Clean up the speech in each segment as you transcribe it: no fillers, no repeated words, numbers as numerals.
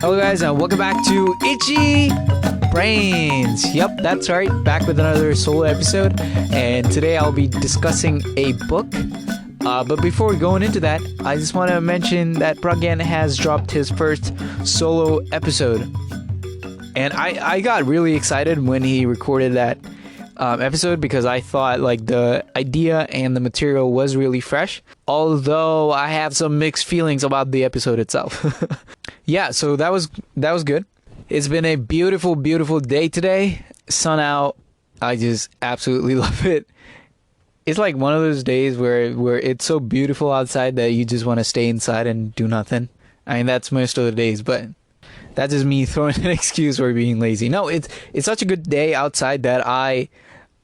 Hello guys, and welcome back to Itchy Brains. Yep, that's right, back with another solo episode, and today I'll be discussing a book. But before going into that, I just want to mention that Pragyan has dropped his first solo episode. And I got really excited when he recorded that episode because I thought like the idea and the material was really fresh. Although I have some mixed feelings about the episode itself. Yeah, so that was good. It's been a beautiful, beautiful day today. Sun out. I just absolutely love it. It's like one of those days where it's so beautiful outside that you just want to stay inside and do nothing. I mean, that's most of the days, but that's just me throwing an excuse for being lazy. No, it's such a good day outside that I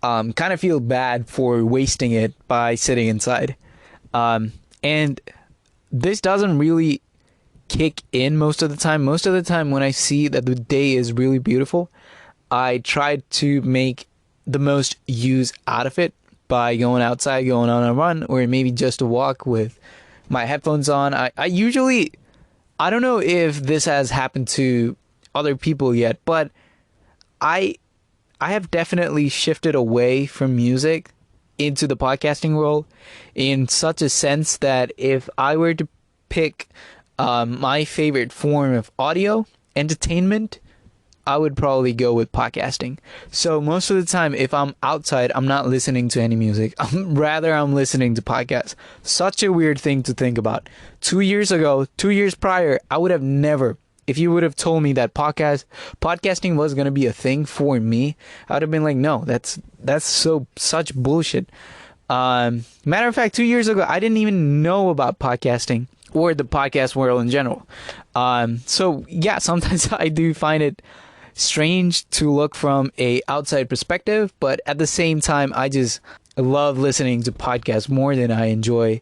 kind of feel bad for wasting it by sitting inside. And this doesn't really kick in most of the time. Most of the time when I see that the day is really beautiful, I try to make the most use out of it by going outside, going on a run, or maybe just a walk with my headphones on. I don't know if this has happened to other people yet, but I have definitely shifted away from music into the podcasting world in such a sense that if I were to pick my favorite form of audio entertainment, I would probably go with podcasting. So most of the time, if I'm outside, I'm not listening to any music. I'm listening to podcasts. Such a weird thing to think about. 2 years prior, I would have never, if you would have told me that podcasting was going to be a thing for me, I would have been like, no, that's such bullshit. Matter of fact, 2 years ago, I didn't even know about podcasting or the podcast world in general. So yeah, sometimes I do find it strange to look from a outside perspective, but at the same time, I just love listening to podcasts more than I enjoy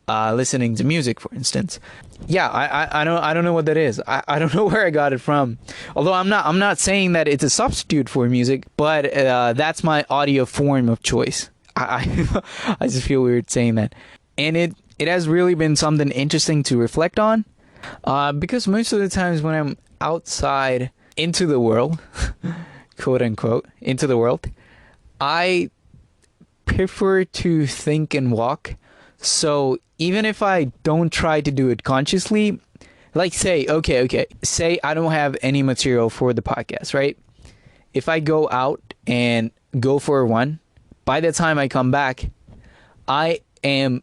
listening to music, for instance. Yeah, I don't know what that is. I don't know where I got it from. Although I'm not saying that it's a substitute for music, but that's my audio form of choice. I just feel weird saying that, and it has really been something interesting to reflect on, because most of the times when I'm outside into the world, quote unquote, into the world, I prefer to think and walk. So even if I don't try to do it consciously, like say I don't have any material for the podcast, right? If I go out and go for a run, by the time I come back, I am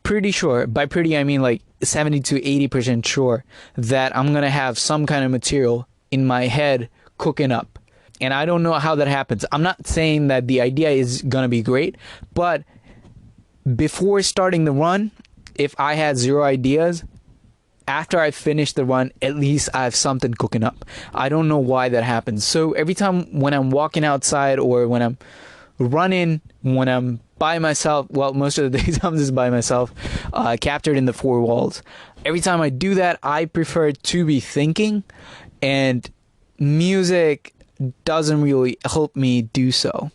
pretty sure, by pretty I mean like 70 to 80% sure, that I'm going to have some kind of material in my head cooking up. And I don't know how that happens. I'm not saying that the idea is going to be great, but before starting the run, if I had zero ideas, after I finish the run, at least I have something cooking up. I don't know why that happens. So every time when I'm walking outside or when I'm running, when I'm by myself, well, most of the days I'm just by myself, captured in the four walls. Every time I do that, I prefer to be thinking, and music doesn't really help me do so.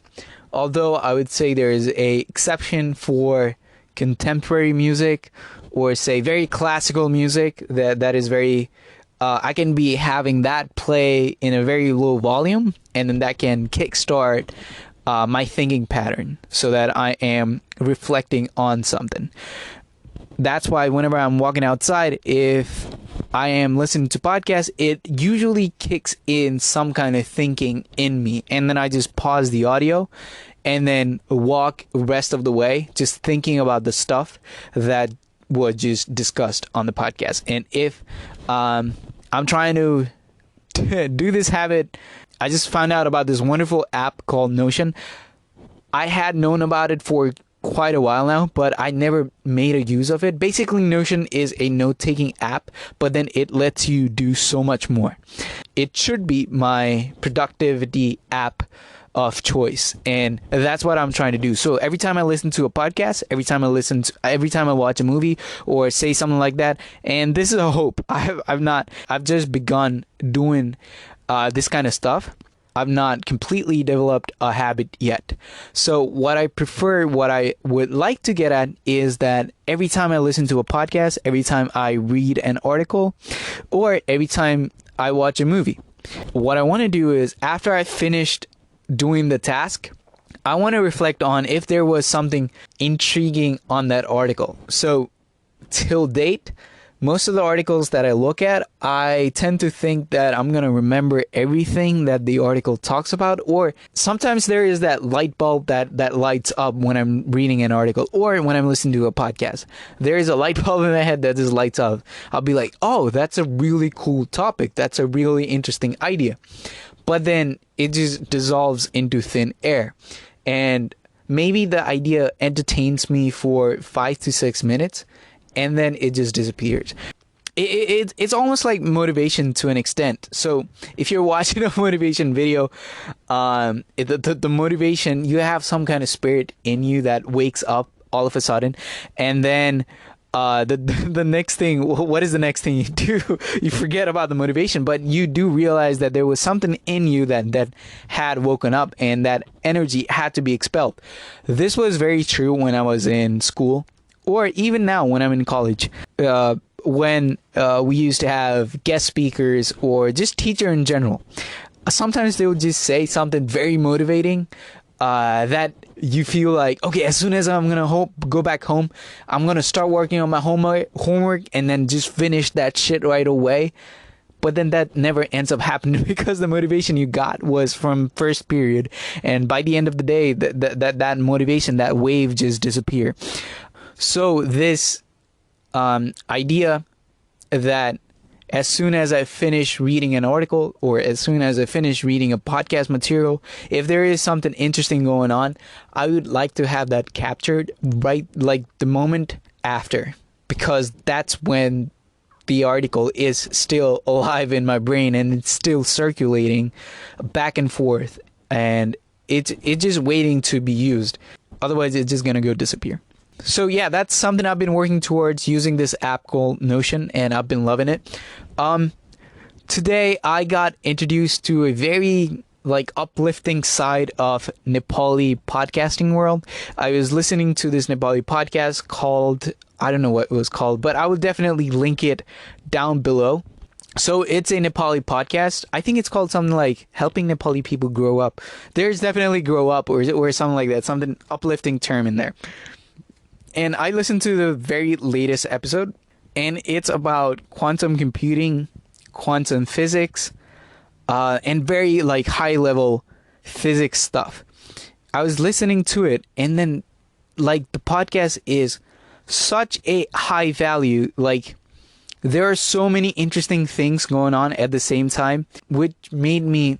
Although I would say there is a exception for contemporary music, or say very classical music that is very, I can be having that play in a very low volume, and then that can kickstart my thinking pattern so that I am reflecting on something. That's why whenever I'm walking outside, if I am listening to podcasts, it usually kicks in some kind of thinking in me, and then I just pause the audio and then walk the rest of the way just thinking about the stuff that was just discussed on the podcast. And if I'm trying to do this habit, I just found out about this wonderful app called Notion. I had known about it for quite a while now, but I never made a use of it. Basically, Notion is a note-taking app, but then it lets you do so much more. It should be my productivity app of choice, and that's what I'm trying to do. So every time I listen to a podcast, every time I watch a movie or say something like that, and this is a hope. I've just begun doing this kind of stuff. I've not completely developed a habit yet. So what I would like to get at is that every time I listen to a podcast, every time I read an article, or every time I watch a movie. What I want to do is, after I finished doing the task, I want to reflect on if there was something intriguing on that article. So, till date, most of the articles that I look at, I tend to think that I'm going to remember everything that the article talks about. Or sometimes there is that light bulb that lights up when I'm reading an article or when I'm listening to a podcast. There is a light bulb in my head that just lights up. I'll be like, oh, that's a really cool topic. That's a really interesting idea. But then it just dissolves into thin air. And maybe the idea entertains me for 5 to 6 minutes, and then it just disappears. It's almost like motivation to an extent. So if you're watching a motivation video, the motivation, you have some kind of spirit in you that wakes up all of a sudden, and then the next thing, what is the next thing you do? You forget about the motivation, but you do realize that there was something in you that had woken up, and that energy had to be expelled. This was very true when I was in school, or even now when I'm in college. When we used to have guest speakers or just teacher in general, sometimes they would just say something very motivating that you feel like, okay, as soon as I'm gonna go back home, I'm gonna start working on my homework and then just finish that shit right away. But then that never ends up happening because the motivation you got was from first period, and by the end of the day, that motivation, that wave, just disappear. So this idea that as soon as I finish reading an article, or as soon as I finish reading a podcast material, if there is something interesting going on, I would like to have that captured right like the moment after, because that's when the article is still alive in my brain and it's still circulating back and forth, and it's just waiting to be used. Otherwise, it's just gonna go disappear. So yeah, that's something I've been working towards, using this app called Notion, and I've been loving it. Today I got introduced to a very uplifting side of Nepali podcasting world. I was listening to this Nepali podcast called, I don't know what it was called, but I will definitely link it down below. So it's a Nepali podcast. I think it's called something like Helping Nepali People Grow Up. There's definitely grow up or something like that, something uplifting term in there. And I listened to the very latest episode, and it's about quantum computing, quantum physics, and very high level physics stuff. I was listening to it, and then the podcast is such a high value. There are so many interesting things going on at the same time, which made me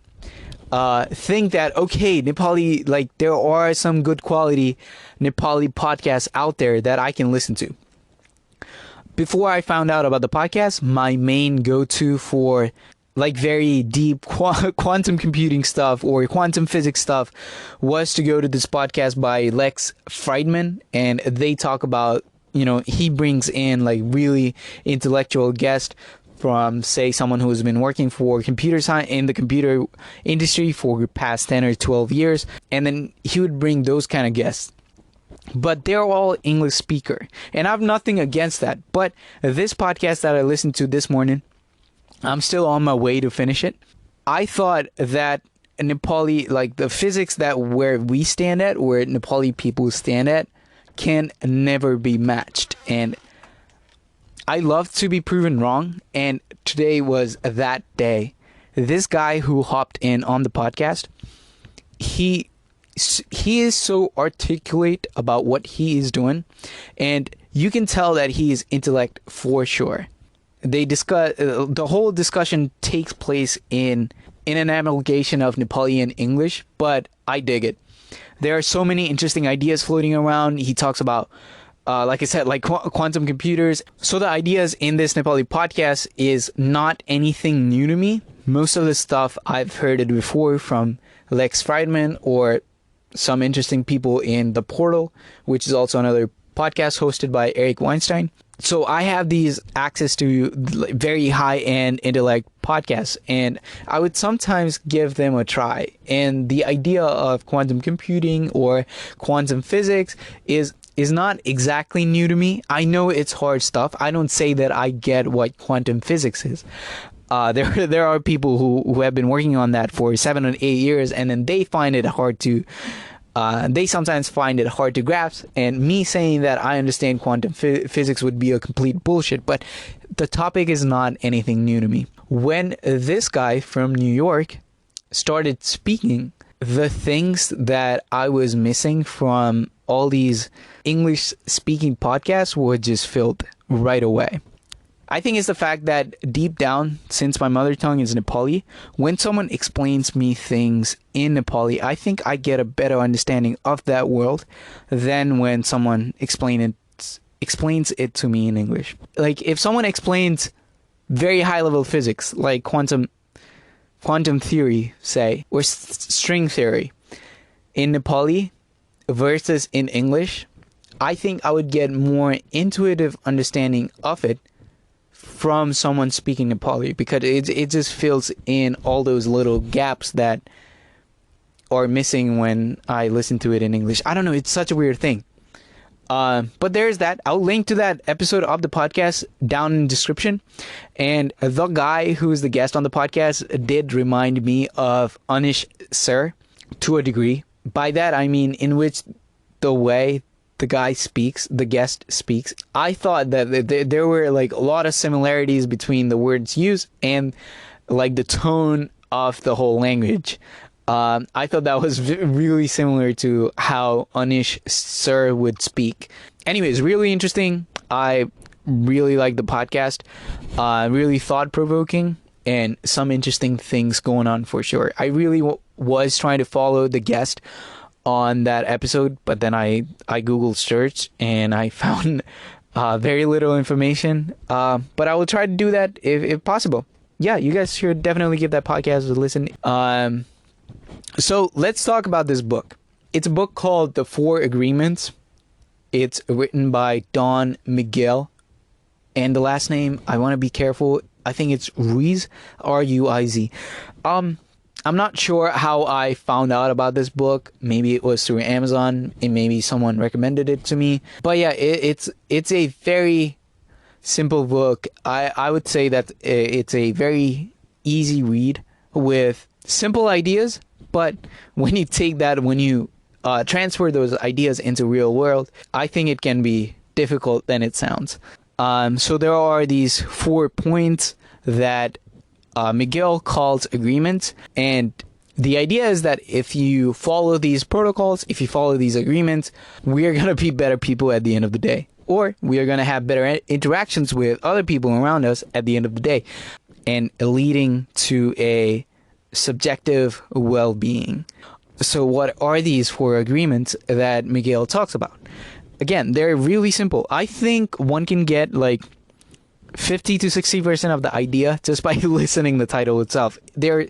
think that, okay, Nepali, there are some good quality Nepali podcasts out there that I can listen to. Before I found out about the podcast, my main go-to for very deep quantum computing stuff or quantum physics stuff was to go to this podcast by Lex Friedman, and they talk about, he brings in really intellectual guests from, say, someone who's been working for computer science in the computer industry for the past 10 or 12 years. And then he would bring those kind of guests. But they're all English speaker. And I have nothing against that. But this podcast that I listened to this morning, I'm still on my way to finish it. I thought that Nepali, the physics that where we stand at, where Nepali people stand at, can never be matched. And I love to be proven wrong, and today was that day. This guy who hopped in on the podcast, he is so articulate about what he is doing, and you can tell that he is intellect for sure. They discuss the whole discussion takes place in an amalgamation of Nepali and English, but I dig it. There are so many interesting ideas floating around. He talks about like I said, quantum computers. So the ideas in this Nepali podcast is not anything new to me. Most of the stuff I've heard it before from Lex Friedman or some interesting people in The Portal, which is also another podcast hosted by Eric Weinstein. So I have these access to very high-end intellect podcasts, and I would sometimes give them a try. And the idea of quantum computing or quantum physics is not exactly new to me. I know it's hard stuff. I don't say that I get what quantum physics is. There are people who have been working on that for 7 or 8 years, and then they find it hard to. They sometimes find it hard to grasp, and me saying that I understand quantum physics would be a complete bullshit. But the topic is not anything new to me. When this guy from New York started speaking, the things that I was missing from all these English speaking podcasts were just filled right away. I think it's the fact that deep down, since my mother tongue is Nepali, when someone explains me things in Nepali, I think I get a better understanding of that world than when someone explains it to me in English. Like if someone explains very high level physics, like quantum theory, say, or string theory in Nepali versus in English, I think I would get more intuitive understanding of it from someone speaking Nepali, because it just fills in all those little gaps that are missing when I listen to it in English. I don't know, it's such a weird thing. But there's that. I'll link to that episode of the podcast down in the description. And the guy who's the guest on the podcast did remind me of Anish Sir to a degree. By that I mean in which the way the guest speaks. I thought that there were like a lot of similarities between the words used and like the tone of the whole language. I thought that was really similar to how Anish Sir would speak. Anyways, really interesting. I really like the podcast. Really thought-provoking and some interesting things going on for sure. I really was trying to follow the guest on that episode, but then I Googled search and I found very little information. But I will try to do that if possible. Yeah, you guys should definitely give that podcast a listen. So let's talk about this book. It's a book called The Four Agreements. It's written by Don Miguel. And the last name, I want to be careful. I think it's Ruiz, R-U-I-Z. I'm not sure how I found out about this book. Maybe it was through Amazon, and maybe someone recommended it to me. But yeah, it's a very simple book. I would say that it's a very easy read with simple ideas. But when you transfer those ideas into real world, I think it can be difficult than it sounds. So there are these 4 points that Miguel calls agreements, and the idea is that if you follow these protocols, if you follow these agreements, we are going to be better people at the end of the day, or we are going to have better interactions with other people around us at the end of the day, and leading to a subjective well-being. So what are these 4 agreements that Miguel talks about? Again, they're really simple. I think one can get like 50 to 60% of the idea just by listening the title itself. They're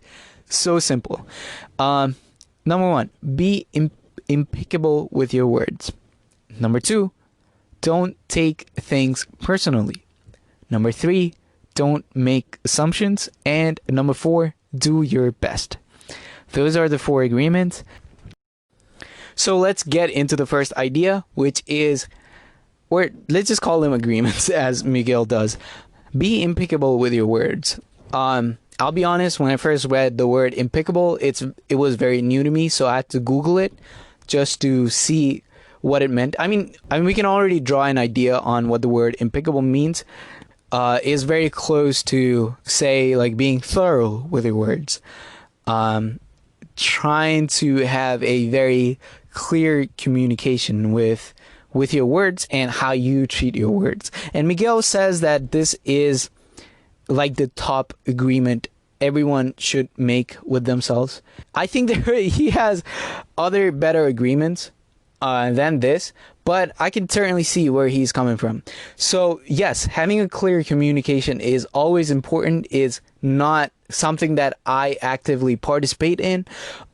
so simple. Number 1, be impeccable with your words. Number 2, don't take things personally. Number 3, don't make assumptions. And number 4, do your best. Those are the 4 agreements. So let's get into the first idea, which is, or let's just call them agreements as Miguel does. Be impeccable with your words. I'll be honest, when I first read the word impeccable, it was very new to me, so I had to Google it just to see what it meant. I mean we can already draw an idea on what the word impeccable means. Is very close to, say, like being thorough with your words. Trying to have a very clear communication with your words and how you treat your words. And Miguel says that this is like the top agreement everyone should make with themselves. I think he has other better agreements than this, but I can certainly see where he's coming from. So yes, having a clear communication is always important. Is not something that I actively participate in.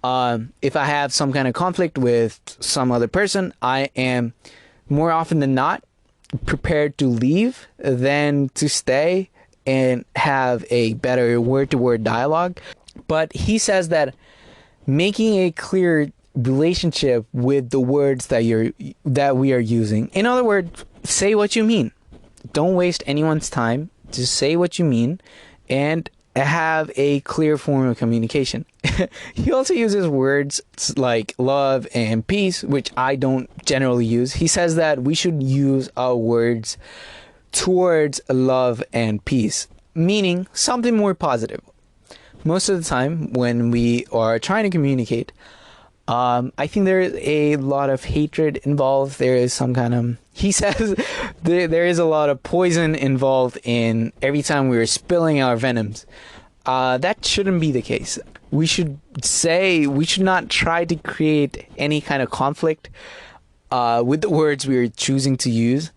If I have some kind of conflict with some other person, I am more often than not prepared to leave than to stay and have a better word-to-word dialogue. But he says that making a clear relationship with the words that we are using. In other words, say what you mean. Don't waste anyone's time. Just say what you mean, and have a clear form of communication. He also uses words like love and peace, which I don't generally use. He says that we should use our words towards love and peace, meaning something more positive. Most of the time when we are trying to communicate, I think there is a lot of hatred involved. There is some kind of, he says, there is a lot of poison involved in every time we are spilling our venoms. That shouldn't be the case. We should not try to create any kind of conflict with the words we are choosing to use.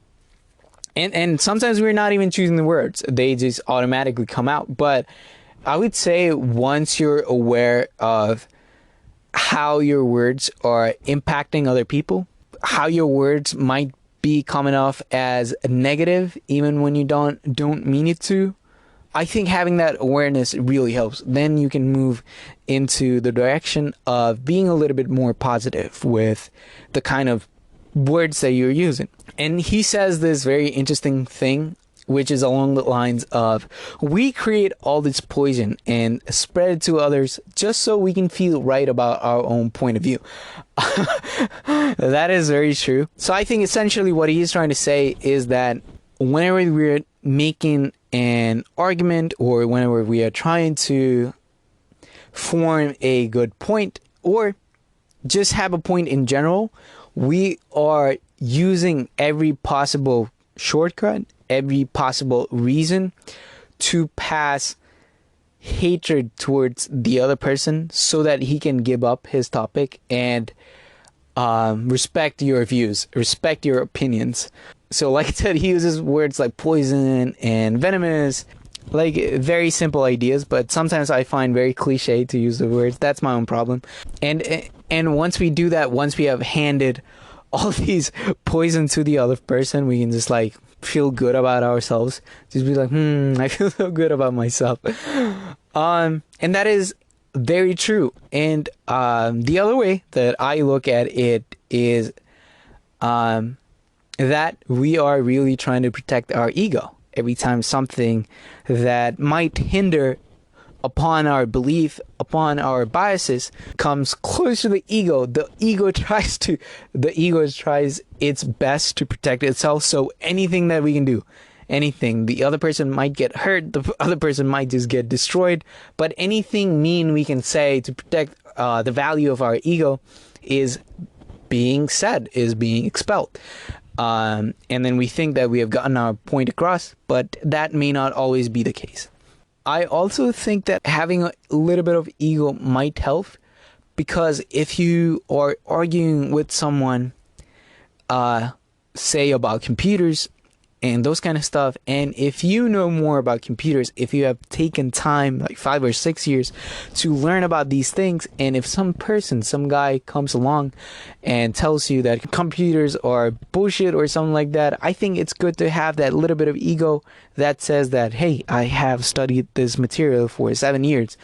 And sometimes we're not even choosing the words. They just automatically come out. But I would say once you're aware of how your words are impacting other people, how your words might be coming off as negative even when you don't mean it to, I think having that awareness really helps. Then you can move into the direction of being a little bit more positive with the kind of words that you're using. And he says this very interesting thing, which is along the lines of, we create all this poison and spread it to others just so we can feel right about our own point of view. That is very true. So I think essentially what he is trying to say is that whenever we're making an argument or whenever we are trying to form a good point or just have a point in general, we are using every possible shortcut, every possible reason to pass hatred towards the other person so that he can give up his topic and respect your views, respect your opinions. So like I said, he uses words like poison and venomous, like very simple ideas, but sometimes I find very cliche to use the words. That's my own problem. And once we do that, once we have handed all these poison to the other person, we can just like feel good about ourselves. Just be like, I feel so good about myself. And that is very true. And the other way that I look at it is that we are really trying to protect our ego. Every time something that might hinder upon our belief, upon our biases, comes close to the ego tries its best to protect itself. So anything that we can do, anything, the other person might get hurt, the other person might just get destroyed, but anything mean we can say to protect the value of our ego is being said, is being expelled. And then we think that we have gotten our point across, but that may not always be the case. I also think that having a little bit of ego might help, because if you are arguing with someone, say about computers and those kind of stuff, and if you know more about computers, if you have taken time, like 5 or 6 years to learn about these things, and if some guy comes along and tells you that computers are bullshit or something like that, I think it's good to have that little bit of ego that says that, hey, I have studied this material for 7 years.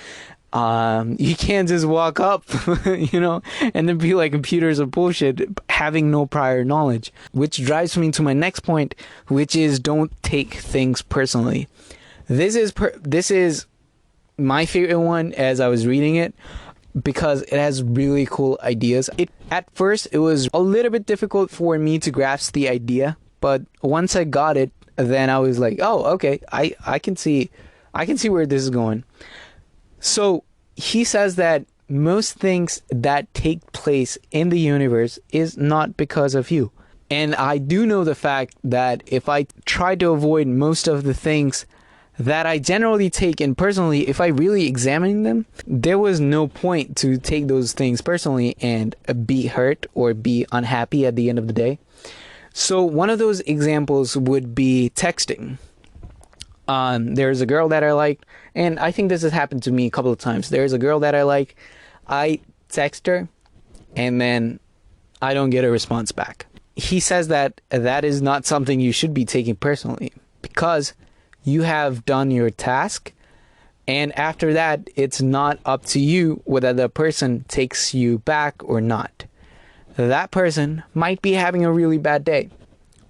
You can't just walk up, and then be like, computers are bullshit, having no prior knowledge. Which drives me to my next point, which is don't take things personally. This is my favorite one as I was reading it, because it has really cool ideas. At first, it was a little bit difficult for me to grasp the idea, but once I got it, then I was like, oh, okay, I can see where this is going. So he says that most things that take place in the universe is not because of you. And I do know the fact that if I try to avoid most of the things that I generally take in personally, if I really examine them, there was no point to take those things personally and be hurt or be unhappy at the end of the day. So one of those examples would be texting. There's a girl that I like, and I think this has happened to me a couple of times. There's a girl that I like, I text her, and then I don't get a response back. He says that is not something you should be taking personally, because you have done your task, and after that, it's not up to you whether the person takes you back or not. That person might be having a really bad day,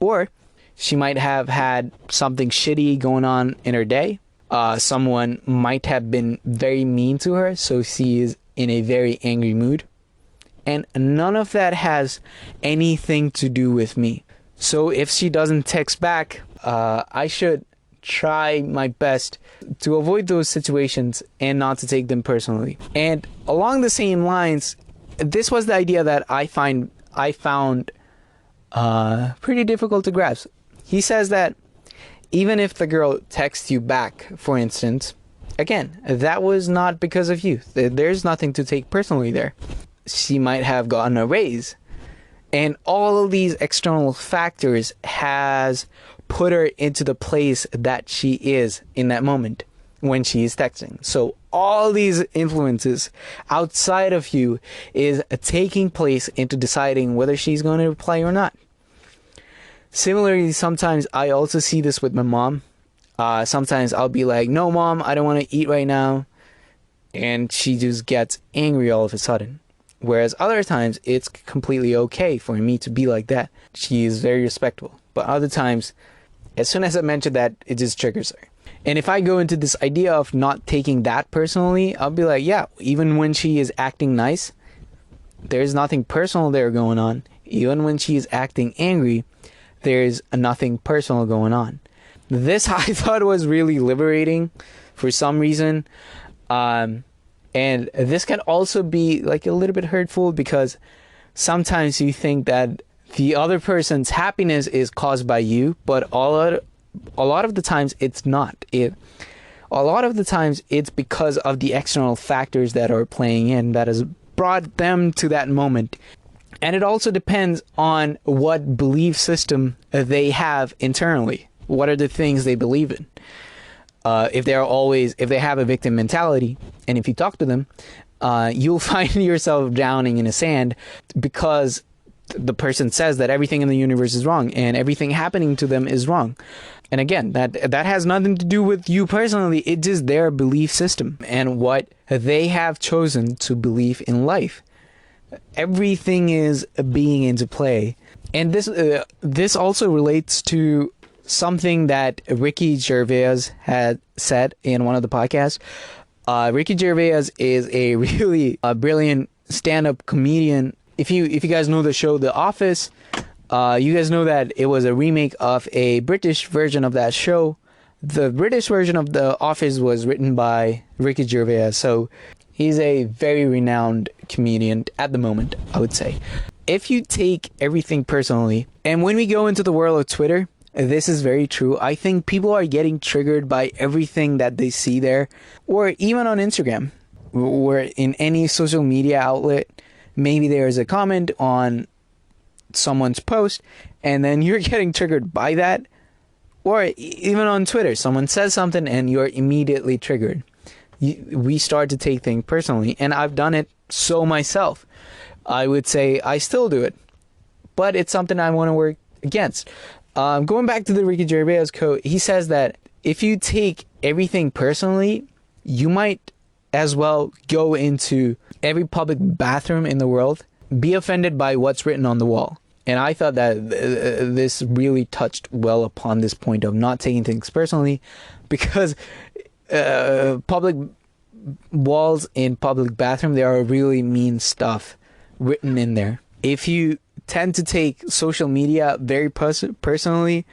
or she might have had something shitty going on in her day. someone might have been very mean to her, so she is in a very angry mood. And none of that has anything to do with me. So if she doesn't text back, I should try my best to avoid those situations and not to take them personally. And along the same lines, this was the idea that I found pretty difficult to grasp. He says that even if the girl texts you back, for instance, again, that was not because of you. There's nothing to take personally there. She might have gotten a raise. And all of these external factors has put her into the place that she is in that moment when she is texting. So all these influences outside of you is taking place into deciding whether she's going to reply or not. Similarly, sometimes I also see this with my mom. Sometimes I'll be like, no, Mom, I don't want to eat right now. And she just gets angry all of a sudden. Whereas other times, it's completely okay for me to be like that. She is very respectful. But other times, as soon as I mention that, it just triggers her. And if I go into this idea of not taking that personally, I'll be like, yeah, even when she is acting nice, there's nothing personal there going on. Even when she is acting angry, there's nothing personal going on. This I thought was really liberating for some reason. And this can also be like a little bit hurtful because sometimes you think that the other person's happiness is caused by you, but a lot of the times it's not. A lot of the times it's because of the external factors that are playing in that has brought them to that moment. And it also depends on what belief system they have internally. What are the things they believe in? If they have a victim mentality, and if you talk to them, you'll find yourself drowning in the sand because the person says that everything in the universe is wrong and everything happening to them is wrong. And again, that has nothing to do with you personally. It's just their belief system and what they have chosen to believe in life. Everything is being into play. And this also relates to something that Ricky Gervais had said in one of the podcasts. Ricky Gervais is a really brilliant stand-up comedian. If you guys know the show The Office, you guys know that it was a remake of a British version of that show. The British version of The Office was written by Ricky Gervais, so he's a very renowned comedian at the moment, I would say. If you take everything personally, and when we go into the world of Twitter, this is very true. I think people are getting triggered by everything that they see there, or even on Instagram, or in any social media outlet. Maybe there's a comment on someone's post, and then you're getting triggered by that. Or even on Twitter, someone says something and you're immediately triggered. We start to take things personally, and I've done it so myself. I would say I still do it, but it's something I want to work against. Going back to the Ricky Gervais quote, he says that if you take everything personally, you might as well go into every public bathroom in the world, be offended by what's written on the wall. And I thought that this really touched well upon this point of not taking things personally, because public walls in public bathroom, there are really mean stuff written in there. If you tend to take social media very personally,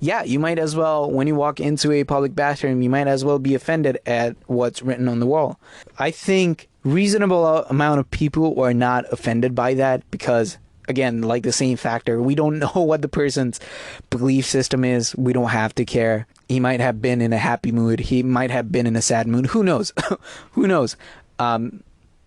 yeah, you might as well, when you walk into a public bathroom, you might as well be offended at what's written on the wall. I think reasonable amount of people are not offended by that because, again, like the same factor, we don't know what the person's belief system is. We don't have to care. He might have been in a happy mood. He might have been in a sad mood. Who knows? Who knows?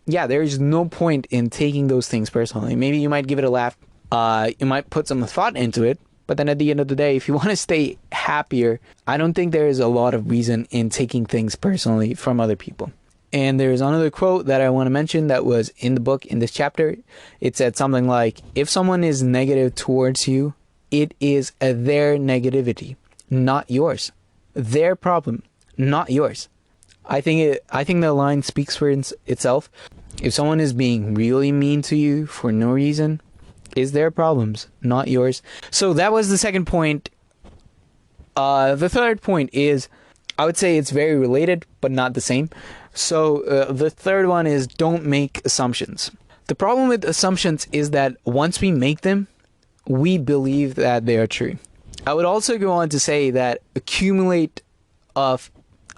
Yeah, there's no point in taking those things personally. Maybe you might give it a laugh. You might put some thought into it. But then at the end of the day, if you want to stay happier, I don't think there is a lot of reason in taking things personally from other people. And there's another quote that I want to mention that was in the book, in this chapter. It said something like, if someone is negative towards you, it is their negativity, not yours. Their problem, not yours. I think the line speaks for itself. If someone is being really mean to you for no reason, is their problems, not yours. So that was the second point. The third point is, I would say it's very related, but not the same. So the third one is don't make assumptions. The problem with assumptions is that once we make them, we believe that they are true. I would also go on to say that accumulate of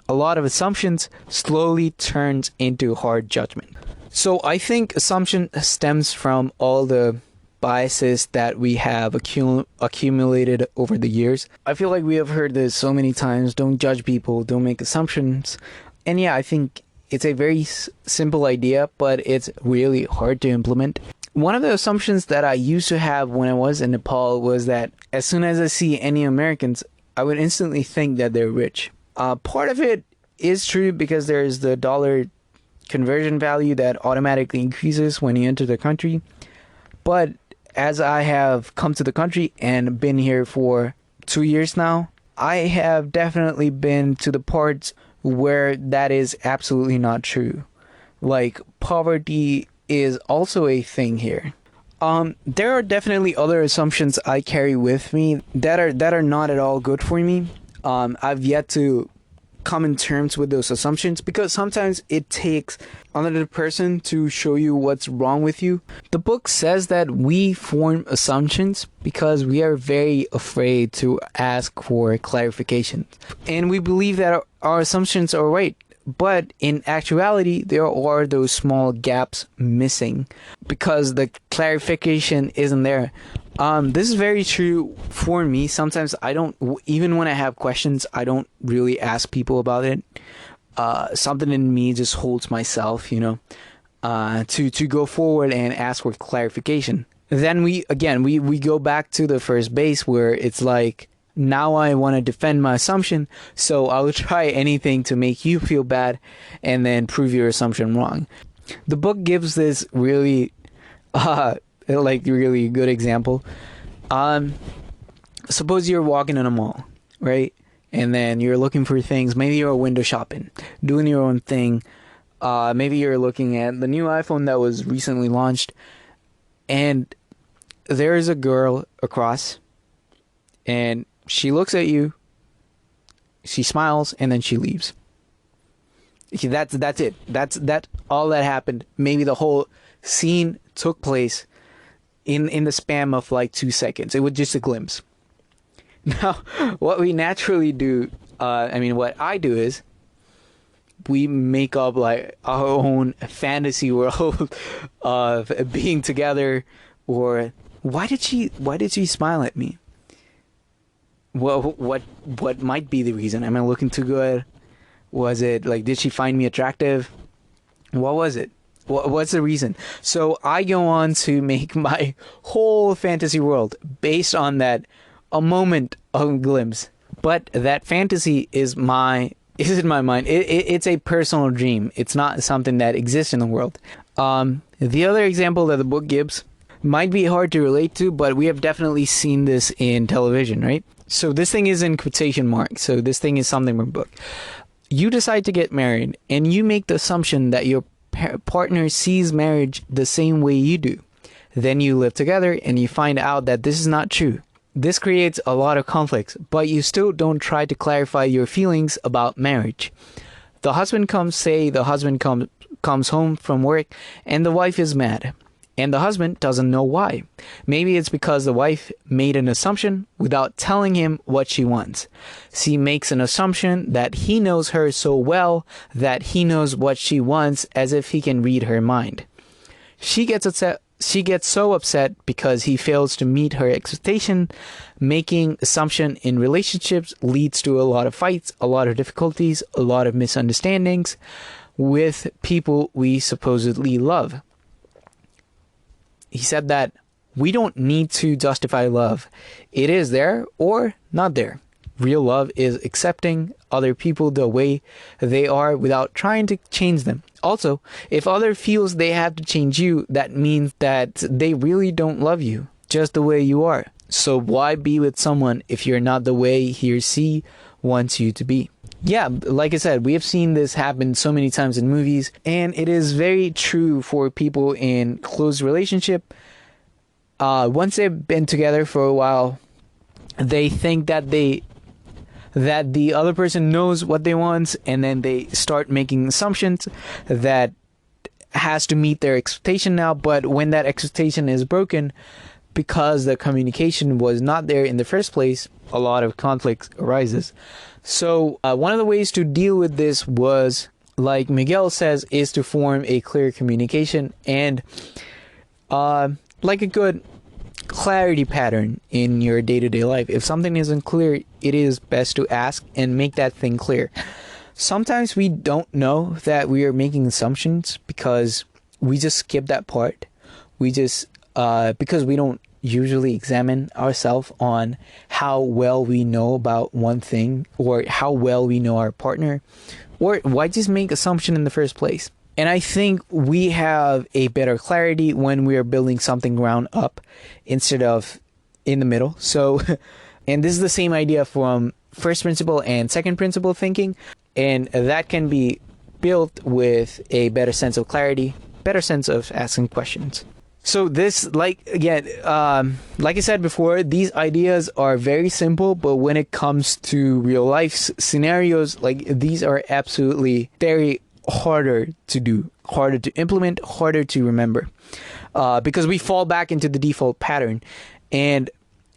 a lot of assumptions slowly turns into hard judgment. So I think assumption stems from all the biases that we have accumulated over the years. I feel like we have heard this so many times: don't judge people, don't make assumptions. And yeah, I think it's a very simple idea, but it's really hard to implement. One of the assumptions that I used to have when I was in Nepal was that as soon as I see any Americans, I would instantly think that they're rich. Part of it is true because there's the dollar conversion value that automatically increases when you enter the country. But as I have come to the country and been here for 2 years now, I have definitely been to the parts where that is absolutely not true. Like, poverty is also a thing here. There are definitely other assumptions I carry with me that are not at all good for me. I've yet to come in terms with those assumptions because sometimes it takes another person to show you what's wrong with you. The book says that we form assumptions because we are very afraid to ask for clarification, and we believe that our assumptions are right. But in actuality, there are those small gaps missing because the clarification isn't there. This is very true for me. Sometimes I don't, even when I have questions, I don't really ask people about it. Something in me just holds myself, to go forward and ask for clarification. Then we go back to the first base where it's like, now I want to defend my assumption, so I will try anything to make you feel bad and then prove your assumption wrong. The book gives this really really good example. Suppose you're walking in a mall, right? And then you're looking for things. Maybe you're window shopping, doing your own thing. Maybe you're looking at the new iPhone that was recently launched, and there is a girl across, and she looks at you, she smiles, and then she leaves. That's it. That's all that happened. Maybe the whole scene took place in the span of like 2 seconds. It was just a glimpse. Now, what we naturally do, what I do is we make up like our own fantasy world of being together, or why did she smile at me? Well, what might be the reason? Am I looking too good? Was it like, did she find me attractive? What was it? What's the reason? So I go on to make my whole fantasy world based on that a moment of glimpse. But that fantasy is in my mind. It's a personal dream. It's not something that exists in the world. The other example that the book gives might be hard to relate to, but we have definitely seen this in television, right? So this thing is in quotation marks. So this thing is something from a book. You decide to get married, and you make the assumption that your partner sees marriage the same way you do. Then you live together, and you find out that this is not true. This creates a lot of conflicts, but you still don't try to clarify your feelings about marriage. The husband comes home from work, and the wife is mad. And the husband doesn't know why. Maybe it's because the wife made an assumption without telling him what she wants. She makes an assumption that he knows her so well that he knows what she wants, as if he can read her mind. She gets so upset because he fails to meet her expectation. Making assumption in relationships leads to a lot of fights, a lot of difficulties, a lot of misunderstandings with people we supposedly love. He said that we don't need to justify love. It is there or not there. Real love is accepting other people the way they are without trying to change them. Also, if other feels they have to change you, that means that they really don't love you just the way you are. So why be with someone if you're not the way he or she wants you to be? Yeah, like I said, we have seen this happen so many times in movies, and it is very true for people in close relationship. Once they've been together for a while, they think that that the other person knows what they want, and then they start making assumptions that has to meet their expectation now. But when that expectation is broken because the communication was not there in the first place, a lot of conflict arises. So one of the ways to deal with this was, like Miguel says, is to form a clear communication and like a good clarity pattern in your day-to-day life. If something isn't clear, it is best to ask and make that thing clear. Sometimes we don't know that we are making assumptions because we just skip that part. We just because we don't usually examine ourselves on how well we know about one thing, or how well we know our partner, or why just make assumption in the first place. And I think we have a better clarity when we are building something ground up instead of in the middle. So, and this is the same idea from first principle and second principle thinking. And that can be built with a better sense of clarity, better sense of asking questions. So this, like I said before, these ideas are very simple, but when it comes to real life scenarios, like these are absolutely very harder to do, harder to implement, harder to remember, because we fall back into the default pattern. And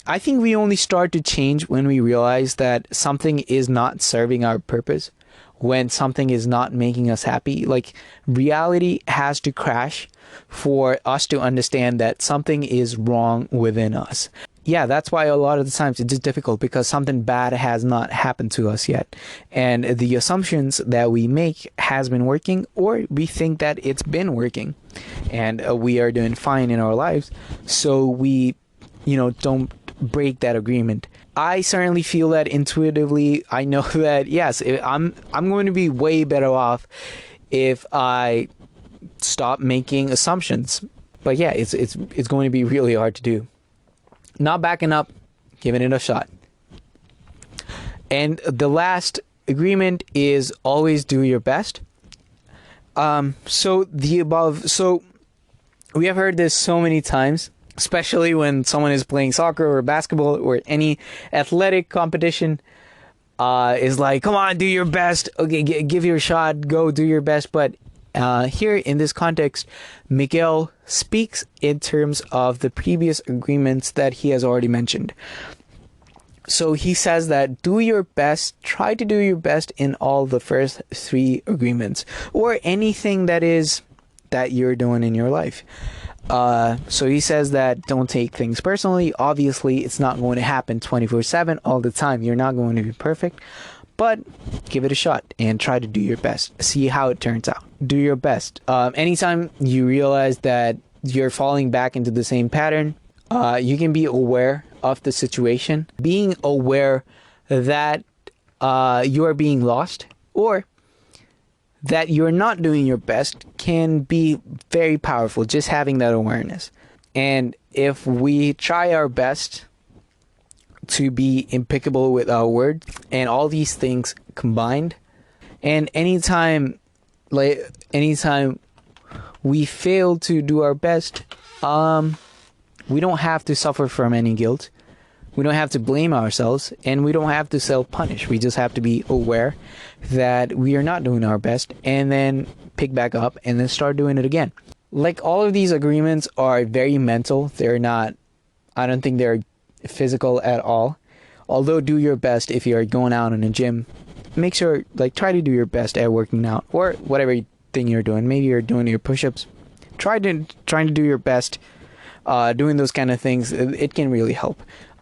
I think we only start to change when we realize that something is not serving our purpose, when something is not making us happy. Like, reality has to crash for us to understand that something is wrong within us. Yeah, that's why a lot of the times it's just difficult, because something bad has not happened to us yet. And the assumptions that we make has been working, or we think that it's been working, and we are doing fine in our lives. So we, don't break that agreement. I certainly feel that intuitively. I know that, yes, I'm going to be way better off if I stop making assumptions. But yeah, it's going to be really hard to do. Not backing up, giving it a shot. And the last agreement is always do your best. So we have heard this so many times, especially when someone is playing soccer or basketball or any athletic competition. Is like, come on, do your best. Okay, give your shot. Go do your best. But here in this context, Miguel speaks in terms of the previous agreements that he has already mentioned. So he says that do your best, try to do your best in all the first three agreements, or anything that you're doing in your life. So he says that don't take things personally. Obviously, it's not going to happen 24/7 all the time. You're not going to be perfect. But give it a shot and try to do your best. See how it turns out. Do your best. Anytime you realize that you're falling back into the same pattern, you can be aware of the situation. Being aware that you are being lost, or that you're not doing your best, can be very powerful, just having that awareness. And if we try our best to be impeccable with our word and all these things combined, and anytime we fail to do our best, we don't have to suffer from any guilt. We don't have to blame ourselves, and we don't have to self-punish. We just have to be aware that we are not doing our best, and then pick back up and then start doing it again. Like, all of these agreements are very mental. I don't think they're physical at all. Although do your best if you're going out in a gym. Make sure, try to do your best at working out, or whatever thing you're doing. Maybe you're doing your push-ups. Trying to do your best, doing those kind of things. It can really help.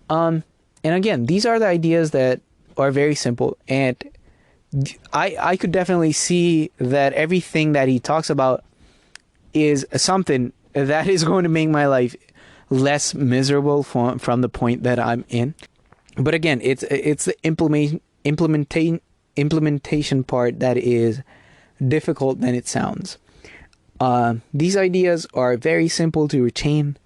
And again, these are the ideas that are very simple, and I could definitely see that everything that he talks about is something that is going to make my life less miserable from the point that I'm in. But again, it's the implementation part that is difficult than it sounds. These ideas are very simple to retain.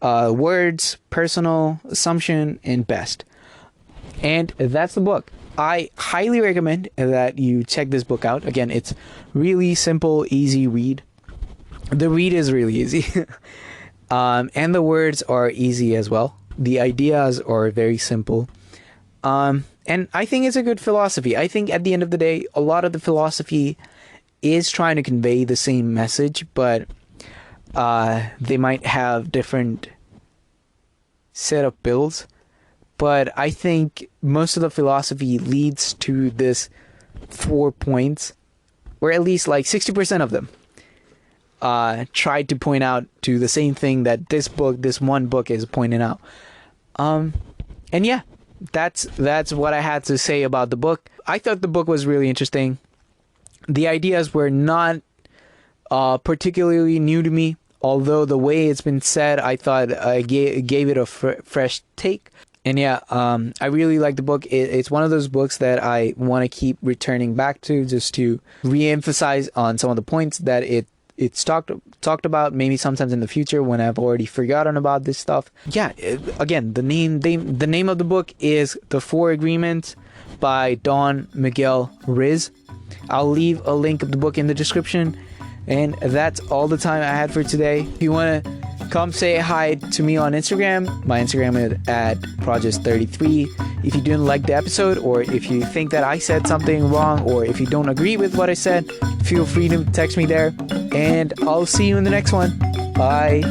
Words, personal, assumption, and best. And that's the book. I highly recommend that you check this book out. Again, it's really simple, easy read. The read is really easy. And the words are easy as well. The ideas are very simple. And I think it's a good philosophy. I think at the end of the day, a lot of the philosophy is trying to convey the same message, but they might have different set of builds. But I think most of the philosophy leads to this 4 points, or at least like 60% of them tried to point out to the same thing that this one book is pointing out. And yeah, that's what I had to say about the book. I thought the book was really interesting. The ideas were not particularly new to me, although the way it's been said, I thought I gave it a fresh take. And yeah, I really like the book. It's one of those books that I want to keep returning back to, just to re-emphasize on some of the points that it's talked about, maybe sometimes in the future when I've already forgotten about this stuff. Yeah, again, the name of the book is The Four Agreements by Don Miguel Ruiz. I'll leave a link of the book in the description. And that's all the time I had for today. If you want to come say hi to me on Instagram, my Instagram is at Project33. If you didn't like the episode, or if you think that I said something wrong, or if you don't agree with what I said, feel free to text me there. And I'll see you in the next one. Bye.